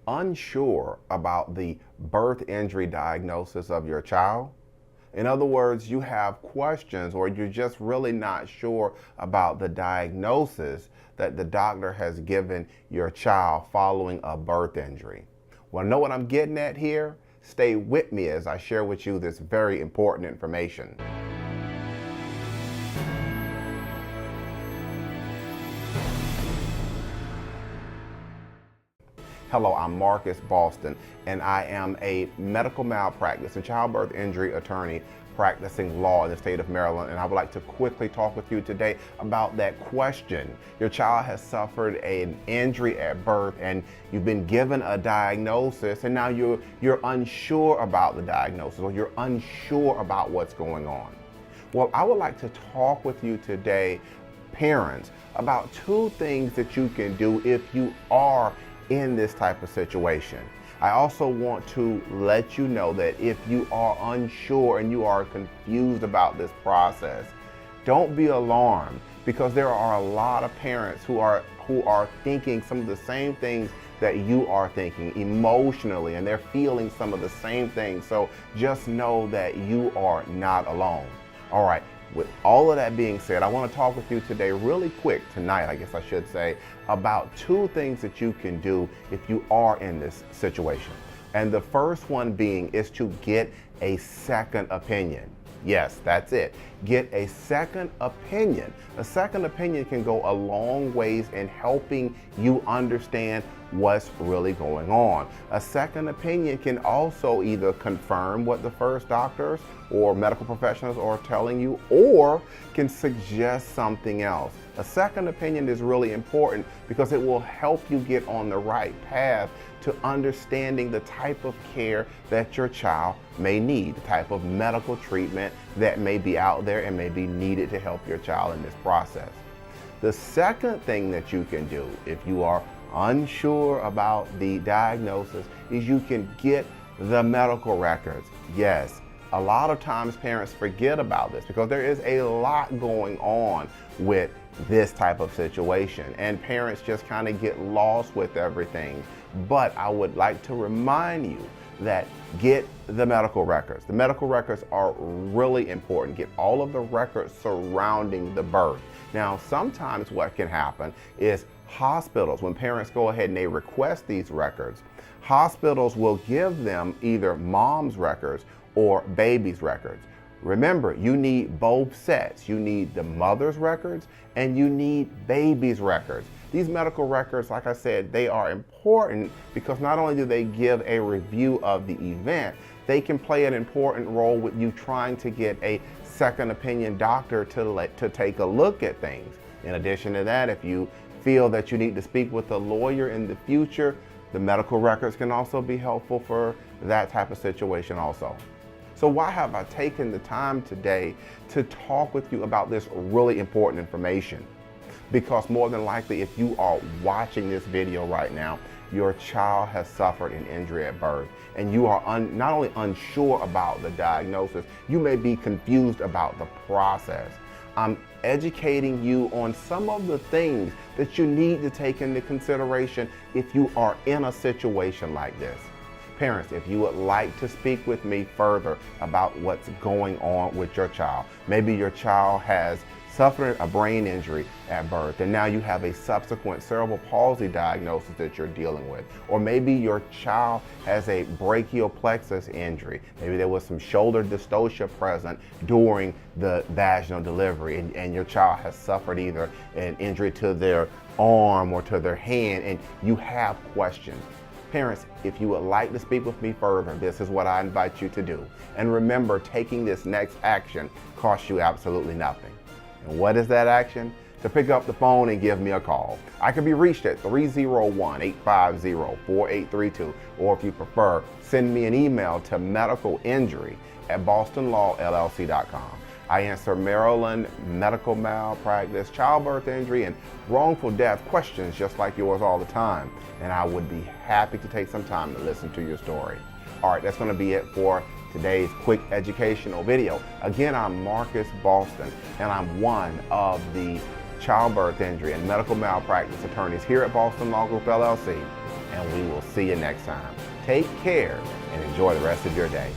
unsure about the birth injury diagnosis of your child? In other words, you have questions or you're just really not sure about the diagnosis that the doctor has given your child following a birth injury. Want to know what I'm getting at here? Stay with me as I share with you this very important information. Hello, I'm Marcus Boston, and I am a medical malpractice and childbirth injury attorney practicing law in the state of Maryland, and I would like to quickly talk with you today about that question. Your child has suffered an injury at birth and you've been given a diagnosis, and now you're unsure about the diagnosis, or you're unsure about what's going on. Well, I would like to talk with you today, parents, about two things that you can do if you are in this type of situation. I also want to let you know that if you are unsure and you are confused about this process, don't be alarmed, because there are a lot of parents who are thinking some of the same things that you are thinking emotionally, and they're feeling some of the same things. So just know that you are not alone. All right. With all of that being said, I want to talk with you today really quick, tonight I guess I should say, about two things that you can do if you are in this situation. And the first one being is to get a second opinion. Yes, that's it. Get a second opinion. A second opinion can go a long ways in helping you understand what's really going on. A second opinion can also either confirm what the first doctors or medical professionals are telling you, or can suggest something else. A second opinion is really important because it will help you get on the right path to understanding the type of care that your child may need, the type of medical treatment that may be out there and may be needed to help your child in this process. The second thing that you can do if you are unsure about the diagnosis is you can get the medical records. Yes, a lot of times parents forget about this because there is a lot going on with this type of situation, and parents just kind of get lost with everything. But I would like to remind you that get the medical records. The medical records are really important. Get all of the records surrounding the birth. Now, sometimes what can happen is hospitals, when parents go ahead and they request these records, hospitals will give them either mom's records or baby's records. Remember, you need both sets. You need the mother's records and you need baby's records. These medical records, like I said, they are important because not only do they give a review of the event, they can play an important role with you trying to get a second opinion doctor to take a look at things. In addition to that, if you feel that you need to speak with a lawyer in the future, the medical records can also be helpful for that type of situation also. So why have I taken the time today to talk with you about this really important information? Because more than likely, if you are watching this video right now, your child has suffered an injury at birth, and you are not only unsure about the diagnosis, you may be confused about the process. I'm educating you on some of the things that you need to take into consideration if you are in a situation like this. Parents, if you would like to speak with me further about what's going on with your child, maybe your child has suffered a brain injury at birth and now you have a subsequent cerebral palsy diagnosis that you're dealing with, or maybe your child has a brachial plexus injury, maybe there was some shoulder dystocia present during the vaginal delivery, and your child has suffered either an injury to their arm or to their hand, and you have questions. Parents, if you would like to speak with me further, this is what I invite you to do. And remember, taking this next action costs you absolutely nothing. And what is that action? To pick up the phone and give me a call. I can be reached at 301-850-4832, or if you prefer, send me an email to medicalinjury@bostonlawllc.com. I answer Maryland medical malpractice, childbirth injury, and wrongful death questions just like yours all the time. And I would be happy to take some time to listen to your story. All right, that's going to be it for today's quick educational video. Again, I'm Marcus Boston, and I'm one of the childbirth injury and medical malpractice attorneys here at Boston Law Group LLC. and we will see you next time. Take care and enjoy the rest of your day.